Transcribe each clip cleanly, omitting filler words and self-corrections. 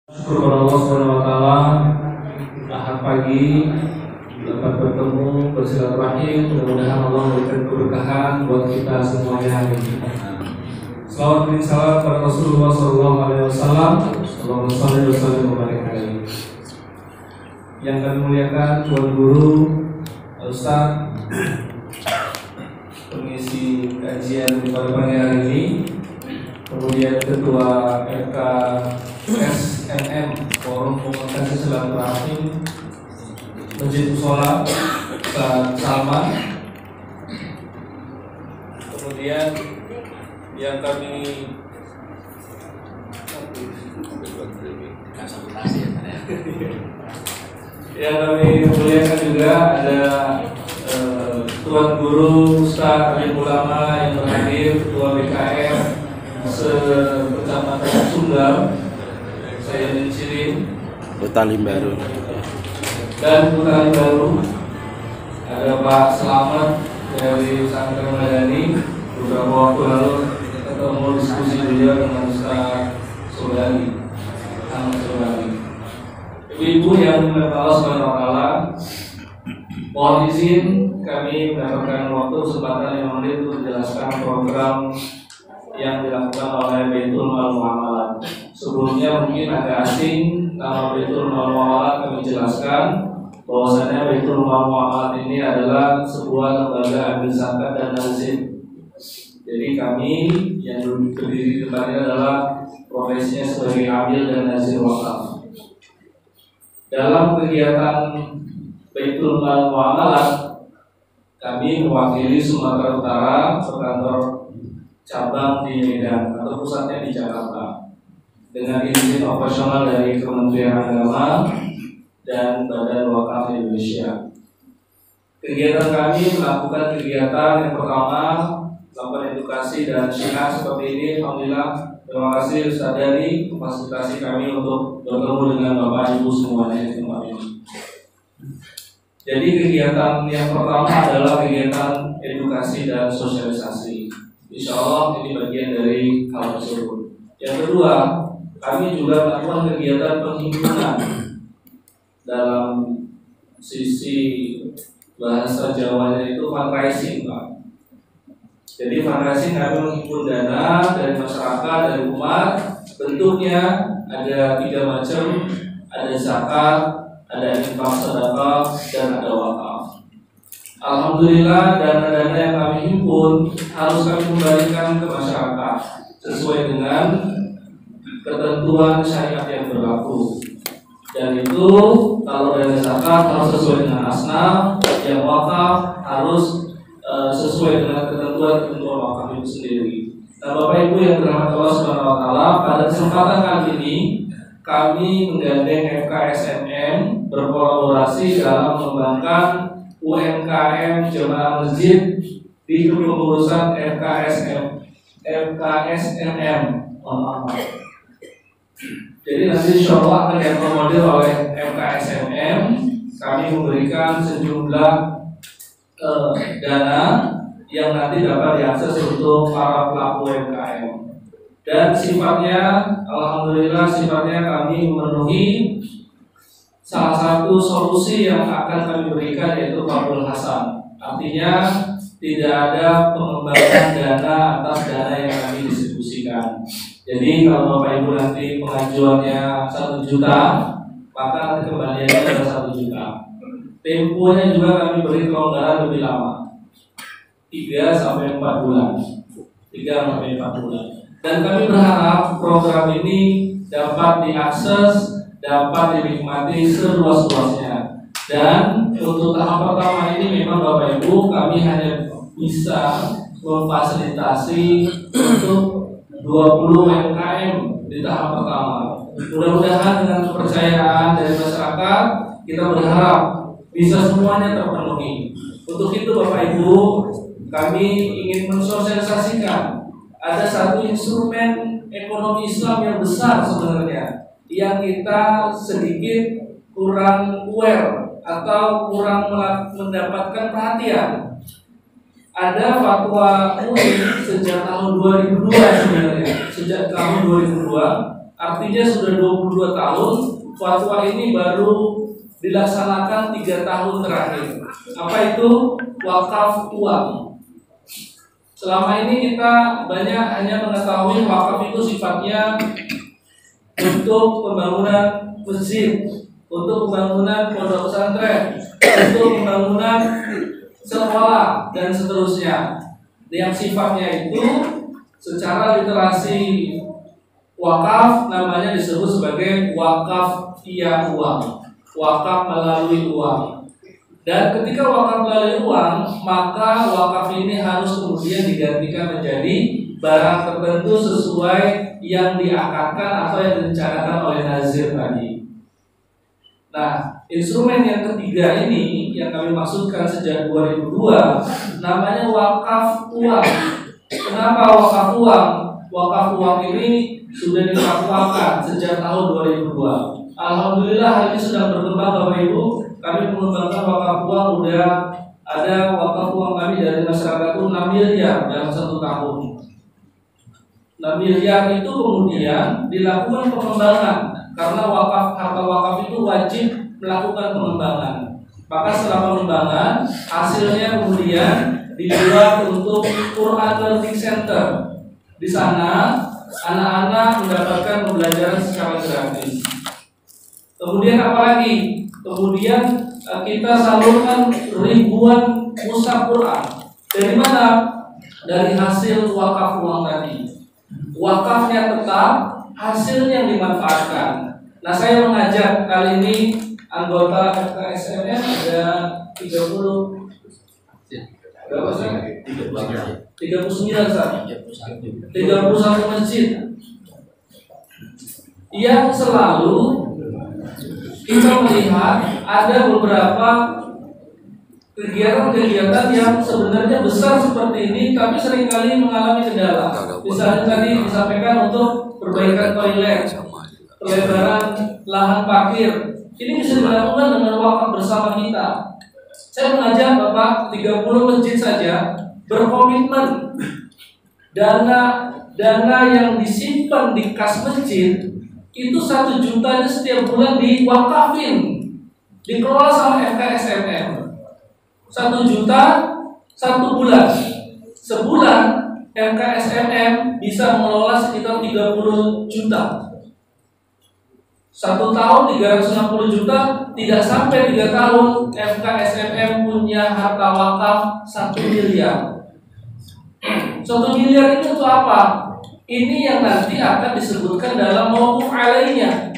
Syukur kepada Allah Subhanahu wa taala, Ahad pagi dapat bertemu bersilaturahim. Mudah-mudahan Allah memberikan keberkahan buat kita semuanya hari ini. Salawat dan salam kepada Rasulullah sallallahu alaihi wasallam. Allahumma shalli wa sallim wa barik alaihi. Yang kami muliakan Tuan Guru, Ustaz, pengisi kajian pada pagi hari ini, kemudian Ketua FKSMM Forum Komunikasi Silaturahim Masjid Mushola Ustaz Salman, kemudian yang kami muliakan juga ada Tuan Guru Ustaz Alim Ulama yang berhadir, Ketua BKM Kecamatan Sunggal, saya Cirin, Betalim Baru, dan Betalim Baru ada Pak Selamat dari Santri Madani. Beberapa waktu lalu ketemu diskusi beliau dengan Ustaz Sodali, Ahmad Sodali. Ibu yang dimuliakan Allah Subhanahu wa taala, mohon izin kami mendapatkan waktu kesempatan 5 menit untuk menjelaskan program yang dilakukan oleh Baitul Mal Muamalat. Sebelumnya mungkin agak asing nama Baitul Mal Muamalat, kami jelaskan bahwasanya Baitul Mal Muamalat ini adalah sebuah lembaga amil zakat dan nazim. Jadi kami yang berdiri di depan ini adalah profesinya sebagai amil dan nazim wakaf. Dalam kegiatan Baitul Mal Muamalat, kami mewakili Sumatera Utara, berkantor cabang di Medan atau pusatnya di Jakarta, dengan izin operasional dari Kementerian Agama dan Badan Wakaf Indonesia. Kegiatan kami melakukan kegiatan yang pertama, melakukan edukasi dan syiar seperti ini. Alhamdulillah, terima kasih Ustaz Dani memfasilitasi kami untuk bertemu dengan Bapak Ibu semuanya di tempat ini. Jadi kegiatan yang pertama adalah kegiatan edukasi dan sosialisasi. Insya Allah ini bagian dari hal tersebut. Yang kedua, kami juga melakukan kegiatan penghimpunan dalam sisi bahasa Jawanya itu fundraising, Pak. Jadi fundraising kami menghimpun dana dari masyarakat, dari umat. Bentuknya ada 3 macam, ada zakat, ada infak sedekah, dan ada wakaf. Alhamdulillah, dana-dana yang kami himpun harus kami kembalikan ke masyarakat sesuai dengan ketentuan syariat yang berlaku. Dan itu kalau dana zakat harus sesuai dengan asnaf, yang wakaf harus sesuai dengan ketentuan wakaf itu sendiri. Nah, Bapak Ibu yang dirahmati Allah Subhanahu wa taala, pada kesempatan kali ini kami menggandeng FKSMM berkolaborasi dalam mengembangkan UMKM Jemaah Masjid di kepengurusan FKSMM. Jadi nanti insya Allah akan diakomodir oleh FKSMM. Kami memberikan sejumlah dana yang nanti dapat diakses untuk para pelaku UMKM. Dan sifatnya, alhamdulillah sifatnya kami memenuhi salah satu solusi yang akan kami berikan, yaitu Fardul Hasan. Artinya tidak ada pengembangan dana atas dana yang kami distribusikan. Jadi kalau Bapak Ibu nanti pengajuannya 1 juta, maka nanti kembaliannya adalah 1 juta. Temponya juga kami beri kelonggaran lebih lama, 3 sampai 4 bulan. 3 sampai 4 bulan. Dan kami berharap program ini dapat diakses, dapat dinikmati seluas-luasnya. Dan untuk tahap pertama ini memang Bapak Ibu kami hanya bisa memfasilitasi untuk 20 UMKM di tahap pertama. Mudah-mudahan dengan kepercayaan dari masyarakat, kita berharap bisa semuanya terpenuhi. Untuk itu Bapak Ibu, kami ingin mensosialisasikan ada satu instrumen ekonomi Islam yang besar sebenarnya, yang kita sedikit kurang aware atau kurang mendapatkan perhatian. Ada fatwa MUI sejak tahun 2002 sebenarnya. Sejak tahun 2002 artinya sudah 22 tahun. Fatwa ini baru dilaksanakan 3 tahun terakhir. Apa itu wakaf uang? Selama ini kita banyak hanya mengetahui wakaf itu sifatnya untuk pembangunan masjid, untuk pembangunan pondok pesantren, untuk pembangunan sekolah dan seterusnya. Yang sifatnya itu secara literasi wakaf namanya disebut sebagai wakaf via uang, wakaf melalui uang. Dan ketika wakaf melalui uang, maka wakaf ini harus kemudian digantikan menjadi barang tertentu sesuai yang diakadkan atau yang direncanakan oleh nazir tadi. Nah, instrumen yang ketiga ini yang kami maksudkan sejak 2002 namanya wakaf uang. Kenapa wakaf uang? Wakaf uang ini sudah difatwakan sejak tahun 2002. Alhamdulillah hari ini sedang berkembang Bapak Ibu. Kami mengembangkan wakaf uang, udah ada wakaf uang kami dari masyarakat itu 6 miliar dalam 1 tahun. 6 miliar itu kemudian dilakukan pengembangan karena harta wakaf itu wajib melakukan pengembangan. Maka setelah pengembangan hasilnya kemudian dibuat untuk Quran Learning Center. Di sana anak-anak mendapatkan pembelajaran secara gratis. Kemudian apa lagi? Kemudian kita salurkan ribuan mushaf Quran. Dari mana? Dari hasil wakaf uang tadi. Wakafnya tetap, hasilnya yang dimanfaatkan. Nah, saya mengajak kali ini anggota FKSMM ada 30 berapa sih? 39 saat 31 masjid yang selalu kita melihat ada beberapa kegiatan-kegiatan yang sebenarnya besar seperti ini tapi seringkali mengalami kendala. Misalnya tadi disampaikan untuk perbaikan toilet, pelebaran lahan parkir. Ini bisa dilakukan dengan wakaf bersama kita. Saya mengajak Bapak 30 masjid saja berkomitmen dana yang disimpan di kas masjid itu 1 juta setiap bulan diwakafin, dikelola sama FKSMM. 1 juta 1 bulan. Sebulan FKSMM bisa mengelola sekitar 30 juta. 1 tahun 360 juta, tidak sampai 3 tahun FKSMM punya harta wakaf 1 miliar. 1 miliar itu untuk apa? Ini yang nanti akan disebutkan dalam mauquf alainya.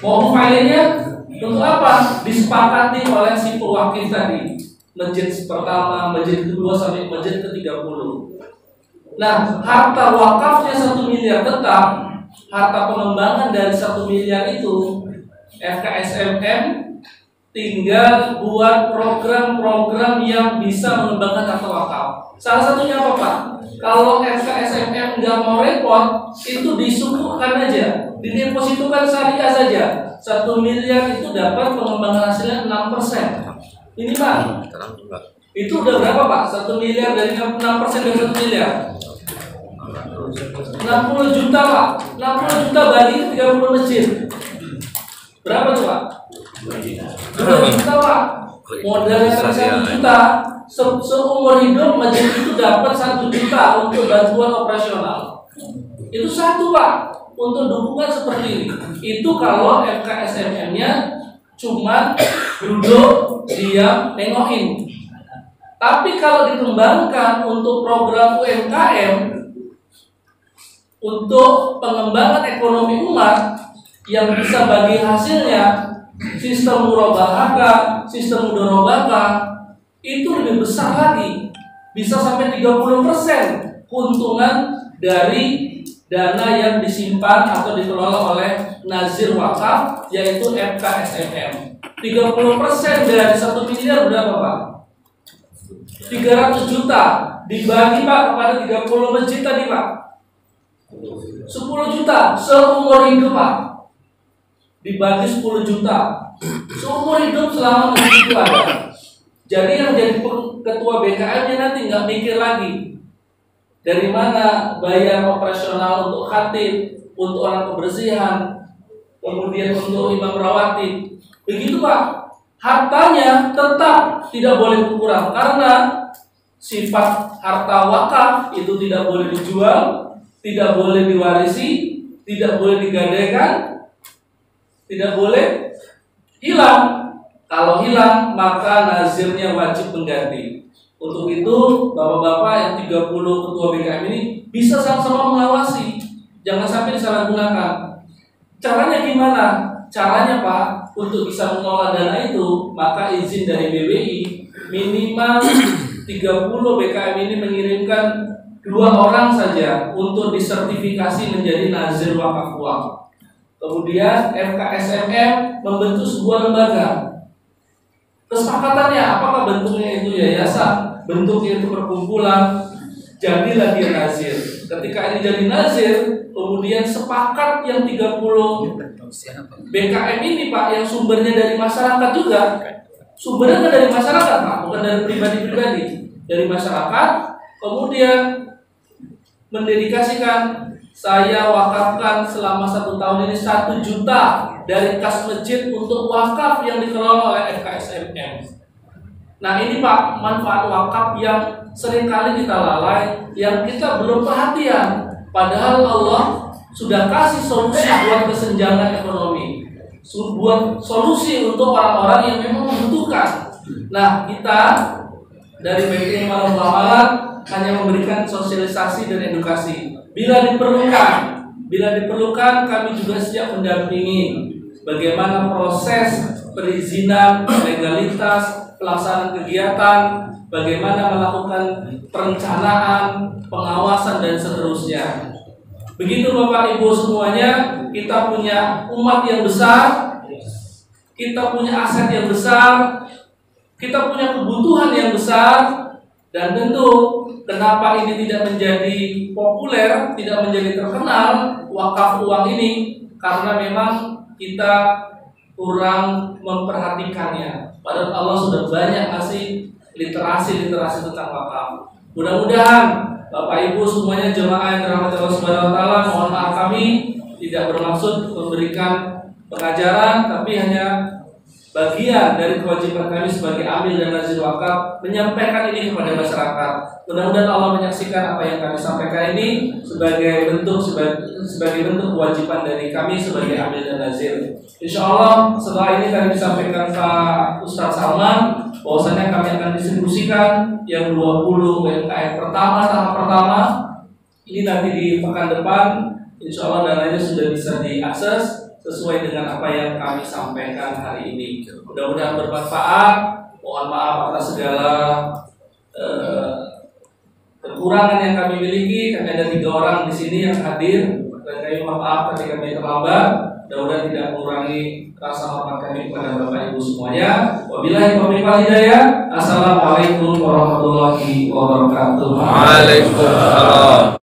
Mauquf alainya untuk apa? Disepakati oleh si pewakil tadi. Masjid pertama, masjid kedua sampai masjid ke-30. Nah, harta wakafnya 1 miliar tetap, harta pengembangan dari 1 miliar itu FKSMM tinggal buat program-program yang bisa mengembangkan harta wakaf. Salah satunya apa Pak? Kalau FKSMM nggak mau repot, itu disukuhkan aja, didepositokan syariah saja. 1 miliar itu dapat pengembangan hasilnya 6%. Ini Pak, itu udah berapa Pak? 1 miliar dari 6% dari 1 miliar 60 juta Pak. 60 juta bagi 30 masjid. Berapa tuh Pak? 2 juta Pak. Modalnya 1 juta. Seumur hidup masjid itu dapat 1 juta untuk bantuan operasional. Itu 1 Pak. Untuk dukungan seperti ini. Itu kalau FKSMM-nya cuma duduk diam nengokin. Tapi kalau dikembangkan untuk program UMKM, untuk pengembangan ekonomi umat yang bisa bagi hasilnya sistem murabahah, sistem mudharabah itu lebih besar lagi, bisa sampai 30% keuntungan dari dana yang disimpan atau dikelola oleh nazir wakaf, yaitu FKSMM. 30% dari 1 miliar berapa Pak? 300 juta dibagi Pak kepada 30 masjid tadi Pak, 10 juta seumur hidup Pak. Dibagi 10 juta seumur hidup selama masjid itu ada. Jadi yang jadi ketua BKM-nya nanti nggak mikir lagi dari mana bayar operasional untuk khatib, untuk orang kebersihan, kemudian untuk imam rawatib. Begitu Pak, hartanya tetap tidak boleh berkurang karena sifat harta wakaf itu tidak boleh dijual, tidak boleh diwarisi, tidak boleh digadaikan, tidak boleh hilang. Kalau hilang maka nazirnya wajib mengganti. Untuk itu bapak-bapak yang 30 ketua BKM ini bisa sama-sama mengawasi, jangan sampai disalahgunakan. Caranya gimana? Caranya Pak, untuk bisa mengelola dana itu maka izin dari BBI minimal 30 BKM ini mengirimkan 2 orang saja untuk disertifikasi menjadi nazir wakaf uang. Kemudian FKSMM membentuk sebuah lembaga. Kesepakatannya apakah bentuknya itu yayasan, bentuknya itu perkumpulan, jadilah dia nazir. Ketika ini jadi nazir, kemudian sepakat yang 30 BKM ini Pak, yang sumbernya dari masyarakat juga. Sumbernya kan dari masyarakat Pak, bukan dari pribadi-pribadi, dari masyarakat. Kemudian mendedikasikan, saya wakafkan selama 1 tahun ini 1 juta dari kas masjid untuk wakaf yang dikelola oleh FKSMM. Nah ini Pak, manfaat wakaf yang seringkali kita lalai, yang kita belum perhatian. Padahal Allah sudah kasih solusi buat kesenjangan ekonomi, buat solusi untuk orang-orang yang memang membutuhkan. Nah kita dari BPI Malam Amalan hanya memberikan sosialisasi dan edukasi. Bila diperlukan kami juga siap mendampingi bagaimana proses perizinan, legalitas, pelaksanaan kegiatan, bagaimana melakukan perencanaan, pengawasan dan seterusnya. Begitu Bapak Ibu semuanya, kita punya umat yang besar, kita punya aset yang besar, kita punya kebutuhan yang besar. Dan tentu kenapa ini tidak menjadi populer, tidak menjadi terkenal wakaf uang ini, karena memang kita kurang memperhatikannya. Padahal Allah sudah banyak ngasih literasi tentang wakaf. Mudah-mudahan Bapak Ibu semuanya jemaah yang dirahmati Allah Subhanahu wa taala, mohon maaf kami tidak bermaksud memberikan pengajaran, tapi hanya bagian dari kewajiban kami sebagai amil dan nazir wakaf menyampaikan ini kepada masyarakat. Mudah-mudahan Allah menyaksikan apa yang kami sampaikan ini sebagai bentuk kewajiban dari kami sebagai amil dan nazir. Insya Allah setelah ini kami disampaikan Pak Ustadz Salman bahwasanya kami akan distribusikan yang 20 UMKM pertama, tahap pertama ini nanti di pekan depan. Insya Allah dananya sudah bisa diakses sesuai dengan apa yang kami sampaikan hari ini. Mudah-mudahan bermanfaat. Mohon maaf atas segala kekurangan yang kami miliki. Kami ada 3 orang di sini yang hadir, dan kami mohon maaf ketika kami terlambat. Mudah-mudahan tidak mengurangi rasa hormat kami kepada Bapak Ibu semuanya. Wabillahi taufiq wal hidayah. Assalamualaikum warahmatullahi wabarakatuh. Waalaikumsalam.